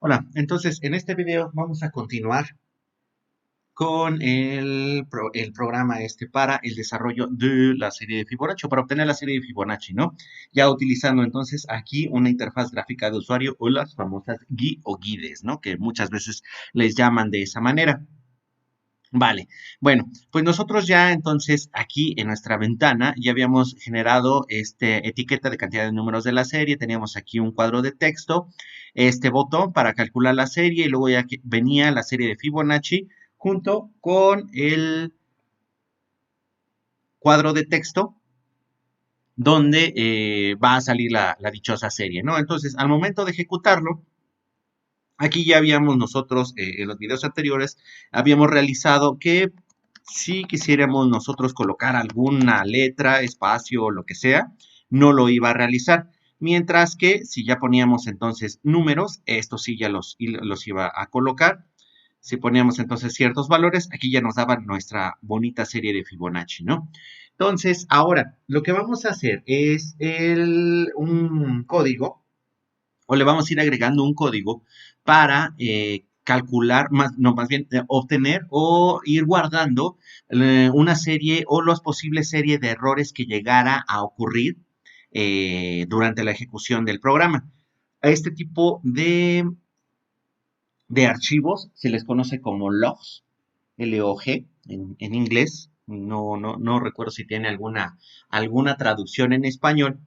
Hola, entonces en este video vamos a continuar con el programa para el desarrollo de la serie de Fibonacci, o para obtener la serie de Fibonacci, ¿no? Ya utilizando entonces aquí una interfaz gráfica de usuario o las famosas GUI o guides, ¿no? Que muchas veces les llaman de esa manera. Vale, bueno, pues nosotros ya entonces aquí en nuestra ventana ya habíamos generado etiqueta de cantidad de números de la serie, teníamos aquí un cuadro de texto, este botón para calcular la serie y luego ya venía la serie de Fibonacci junto con el cuadro de texto donde va a salir la dichosa serie, ¿no? Entonces, al momento de ejecutarlo, aquí ya habíamos nosotros, en los videos anteriores, habíamos realizado que si quisiéramos nosotros colocar alguna letra, espacio o lo que sea, no lo iba a realizar. Mientras que si ya poníamos entonces números, esto sí ya los iba a colocar. Si poníamos entonces ciertos valores, aquí ya nos daban nuestra bonita serie de Fibonacci, ¿no? Entonces, ahora, lo que vamos a hacer es un código o le vamos a ir agregando un código para calcular, más bien obtener o ir guardando una serie o las posibles series de errores que llegara a ocurrir durante la ejecución del programa. A este tipo de archivos se les conoce como logs, LOG en inglés. No recuerdo si tiene alguna traducción en español.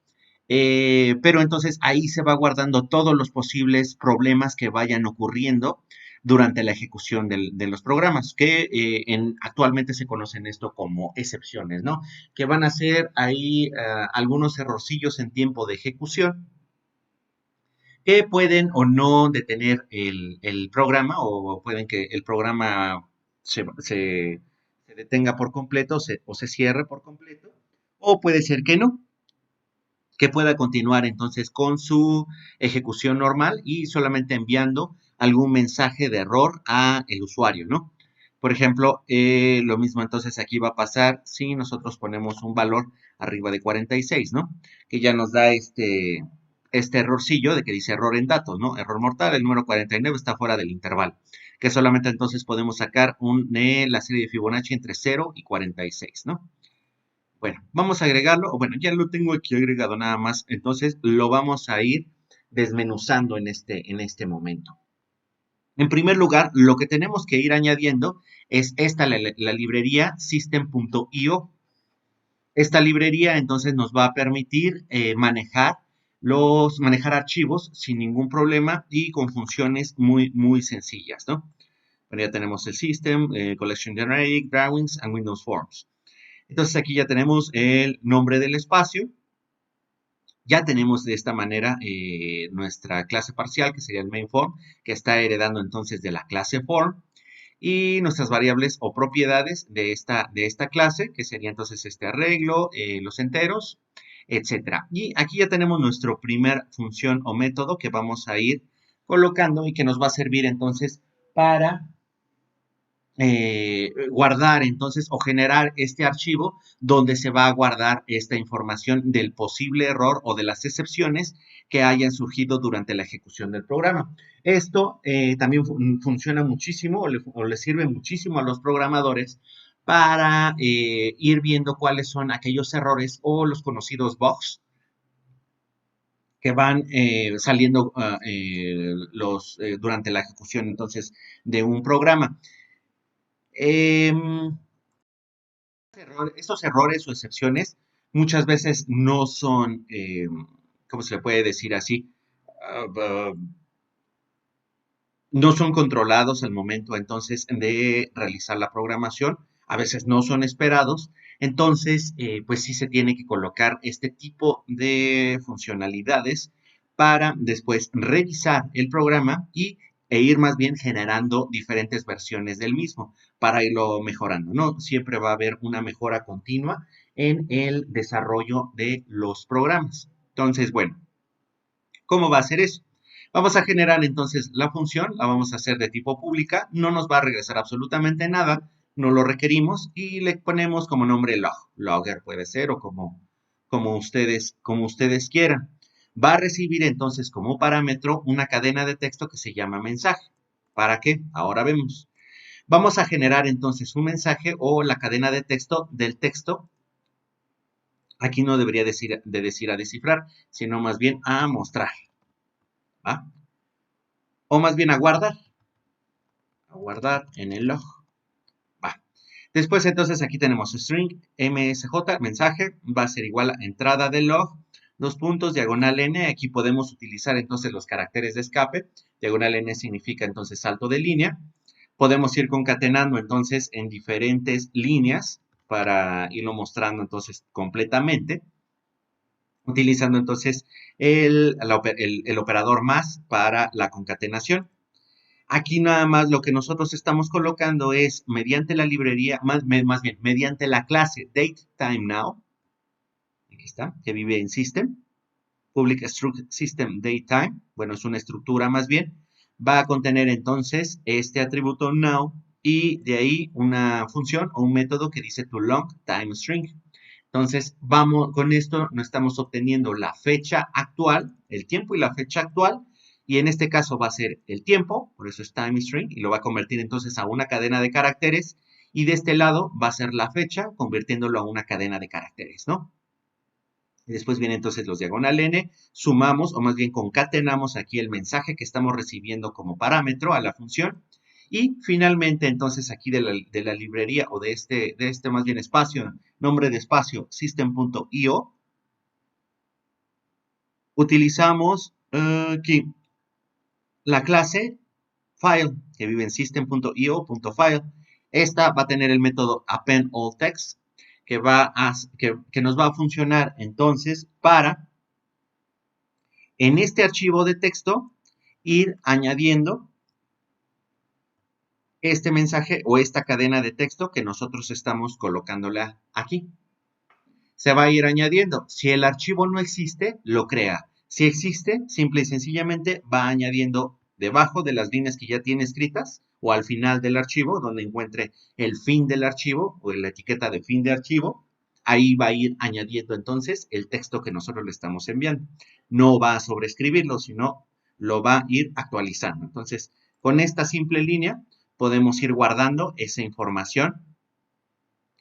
Pero entonces ahí se va guardando todos los posibles problemas que vayan ocurriendo durante la ejecución de los programas, que actualmente se conocen esto como excepciones, ¿no? Que van a ser ahí algunos errorcillos en tiempo de ejecución que pueden o no detener el programa o pueden que el programa se detenga por completo o se cierre por completo, o puede ser que no, que pueda continuar entonces con su ejecución normal y solamente enviando algún mensaje de error a el usuario, ¿no? Por ejemplo, lo mismo entonces aquí va a pasar si nosotros ponemos un valor arriba de 46, ¿no? Que ya nos da este errorcillo de que dice error en datos, ¿no? Error mortal, el número 49 está fuera del intervalo, que solamente entonces podemos sacar la serie de Fibonacci entre 0 y 46, ¿no? Bueno, vamos a agregarlo, o bueno, ya lo tengo aquí agregado nada más, entonces lo vamos a ir desmenuzando en este momento. En primer lugar, lo que tenemos que ir añadiendo es la librería system.io. Esta librería entonces nos va a permitir manejar archivos sin ningún problema y con funciones muy sencillas, ¿no? Bueno, ya tenemos el System, Collection Generic, Drawings and Windows Forms. Entonces aquí ya tenemos el nombre del espacio. Ya tenemos de esta manera nuestra clase parcial, que sería el main form, que está heredando entonces de la clase form. Y nuestras variables o propiedades de esta clase, que sería entonces este arreglo, los enteros, etcétera. Y aquí ya tenemos nuestro primer función o método que vamos a ir colocando y que nos va a servir entonces para guardar entonces o generar este archivo donde se va a guardar esta información del posible error o de las excepciones que hayan surgido durante la ejecución del programa. Esto también funciona muchísimo o le sirve muchísimo a los programadores para ir viendo cuáles son aquellos errores o los conocidos bugs que van saliendo durante la ejecución entonces de un programa. Estos errores o excepciones muchas veces no son, ¿cómo se le puede decir así? Uh, no son controlados al momento entonces de realizar la programación, a veces no son esperados, entonces pues sí se tiene que colocar este tipo de funcionalidades para después revisar el programa e ir más bien generando diferentes versiones del mismo para irlo mejorando, ¿no? Siempre va a haber una mejora continua en el desarrollo de los programas. Entonces, bueno, ¿cómo va a ser eso? Vamos a generar entonces la función, la vamos a hacer de tipo pública, no nos va a regresar absolutamente nada, no lo requerimos y le ponemos como nombre log, logger puede ser o como ustedes quieran. va a recibir entonces como parámetro una cadena de texto que se llama mensaje. ¿Para qué? Ahora vemos. Vamos a generar entonces un mensaje o la cadena de texto del texto. Aquí no debería decir a descifrar, sino más bien a mostrar, ¿va? O más bien a guardar en el log, ¿va? Después entonces aquí tenemos string msj, mensaje, va a ser igual a entrada del log, dos puntos, diagonal n, aquí podemos utilizar entonces los caracteres de escape, diagonal n significa entonces salto de línea, podemos ir concatenando entonces en diferentes líneas para irlo mostrando entonces completamente, utilizando entonces el operador más para la concatenación. Aquí nada más lo que nosotros estamos colocando es mediante la librería, más bien, mediante la clase DateTimeNow, aquí está, que vive en System, Public Struct System DateTime, bueno, es una estructura más bien, va a contener entonces este atributo now y de ahí una función o un método que dice toLongTimeString. Entonces, vamos, con esto no estamos obteniendo la fecha actual, el tiempo y la fecha actual, y en este caso va a ser el tiempo, por eso es timeString, y lo va a convertir entonces a una cadena de caracteres, y de este lado va a ser la fecha, convirtiéndolo a una cadena de caracteres, ¿no? Y después viene entonces los diagonal n, sumamos, o más bien concatenamos aquí el mensaje que estamos recibiendo como parámetro a la función, y finalmente, entonces, aquí de la librería o de este más bien espacio, nombre de espacio, system.io, utilizamos aquí la clase file, que vive en system.io.file. Esta va a tener el método appendAllText, que nos va a funcionar entonces para, en este archivo de texto, ir añadiendo este mensaje o esta cadena de texto que nosotros estamos colocándola aquí. Se va a ir añadiendo. Si el archivo no existe, lo crea. Si existe, simple y sencillamente va añadiendo debajo de las líneas que ya tiene escritas o al final del archivo, donde encuentre el fin del archivo o la etiqueta de fin de archivo, ahí va a ir añadiendo entonces el texto que nosotros le estamos enviando. No va a sobreescribirlo, sino lo va a ir actualizando. Entonces, con esta simple línea podemos ir guardando esa información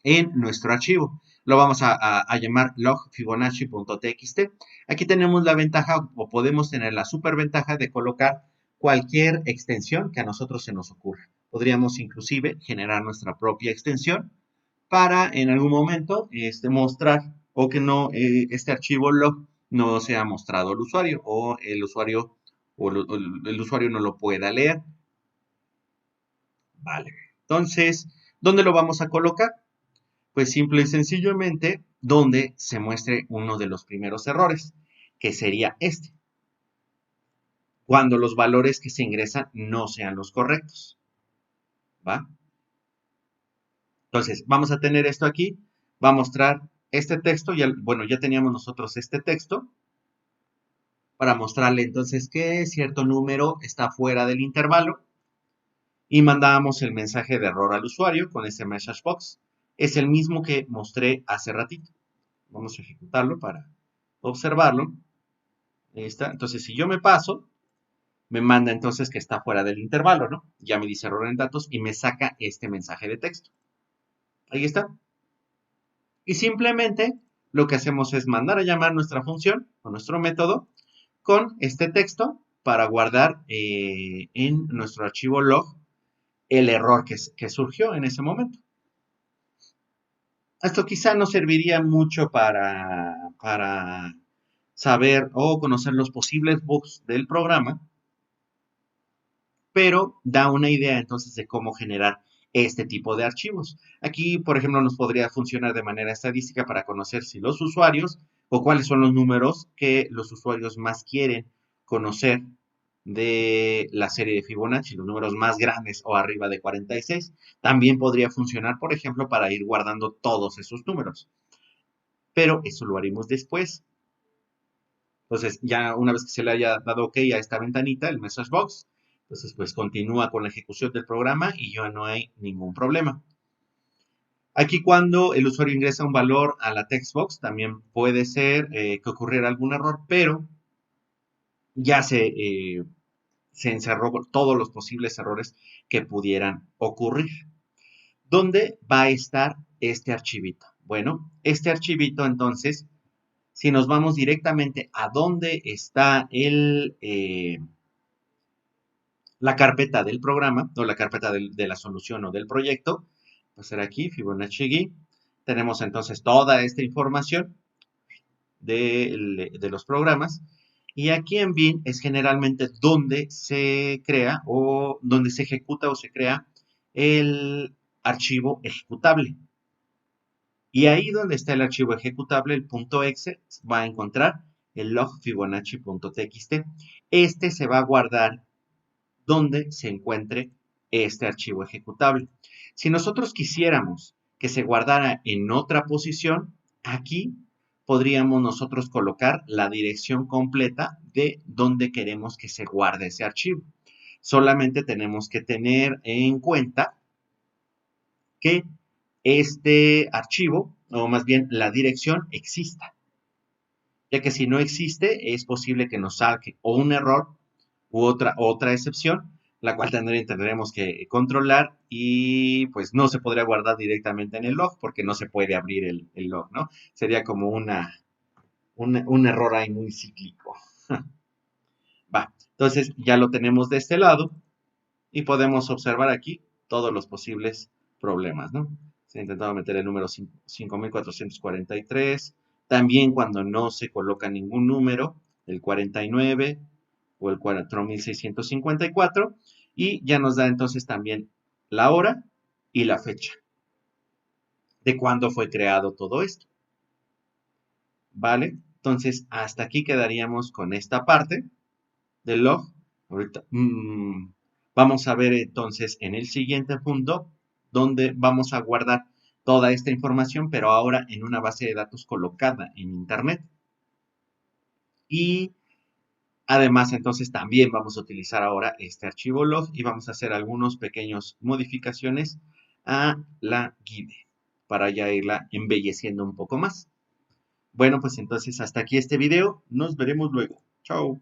en nuestro archivo. Lo vamos a llamar log.fibonacci.txt. Aquí tenemos la ventaja o podemos tener la superventaja de colocar cualquier extensión que a nosotros se nos ocurra. Podríamos inclusive generar nuestra propia extensión para en algún momento mostrar o que no este archivo log no sea mostrado al usuario o el usuario el usuario no lo pueda leer. Vale. Entonces, ¿dónde lo vamos a colocar? Pues simple y sencillamente donde se muestre uno de los primeros errores, que sería este, cuando los valores que se ingresan no sean los correctos, ¿va? Entonces, vamos a tener esto aquí, va a mostrar este texto, bueno, ya teníamos nosotros este texto, para mostrarle entonces que cierto número está fuera del intervalo, y mandábamos el mensaje de error al usuario con ese message box. Es el mismo que mostré hace ratito. Vamos a ejecutarlo para observarlo. Ahí está. Entonces, si yo me paso, me manda entonces que está fuera del intervalo, ¿no? Ya me dice error en datos y me saca este mensaje de texto. Ahí está. Y simplemente lo que hacemos es mandar a llamar nuestra función o nuestro método con este texto para guardar en nuestro archivo log el error que surgió en ese momento. Esto quizá no serviría mucho para saber o conocer los posibles bugs del programa, pero da una idea entonces de cómo generar este tipo de archivos. Aquí, por ejemplo, nos podría funcionar de manera estadística para conocer si los usuarios o cuáles son los números que los usuarios más quieren conocer de la serie de Fibonacci, los números más grandes o arriba de 46. También podría funcionar, por ejemplo, para ir guardando todos esos números. Pero eso lo haremos después. Entonces, ya una vez que se le haya dado OK a esta ventanita, el message box, entonces pues continúa con la ejecución del programa y ya no hay ningún problema. Aquí cuando el usuario ingresa un valor a la text box, también puede ser que ocurriera algún error, pero ya se encerró todos los posibles errores que pudieran ocurrir. ¿Dónde va a estar este archivito? Bueno, este archivito entonces, si nos vamos directamente a dónde está la carpeta del programa o la carpeta de la solución o del proyecto, va a ser aquí, Fibonacci. Tenemos entonces toda esta información de los programas. Y aquí en bin es generalmente donde se crea o donde se ejecuta o se crea el archivo ejecutable. Y ahí donde está el archivo ejecutable, el .exe, va a encontrar el log fibonacci.txt. Este se va a guardar donde se encuentre este archivo ejecutable. Si nosotros quisiéramos que se guardara en otra posición, aquí podríamos nosotros colocar la dirección completa de donde queremos que se guarde ese archivo. Solamente tenemos que tener en cuenta que este archivo, o más bien la dirección, exista. Ya que si no existe, es posible que nos salga o un error u otra excepción, la cual tendremos que controlar y pues no se podría guardar directamente en el log porque no se puede abrir el log, ¿no? Sería como un error ahí muy cíclico. Va, entonces ya lo tenemos de este lado y podemos observar aquí todos los posibles problemas, ¿no? Se ha intentado meter el número 5443, también cuando no se coloca ningún número, el 49 o el 4654, y ya nos da entonces también la hora y la fecha de cuándo fue creado todo esto, ¿vale? Entonces, hasta aquí quedaríamos con esta parte del log. Ahorita, vamos a ver entonces en el siguiente punto donde vamos a guardar toda esta información, pero ahora en una base de datos colocada en Internet. Y además, entonces también vamos a utilizar ahora este archivo log y vamos a hacer algunas pequeñas modificaciones a la guide para ya irla embelleciendo un poco más. Bueno, pues entonces hasta aquí este video. Nos veremos luego. Chao.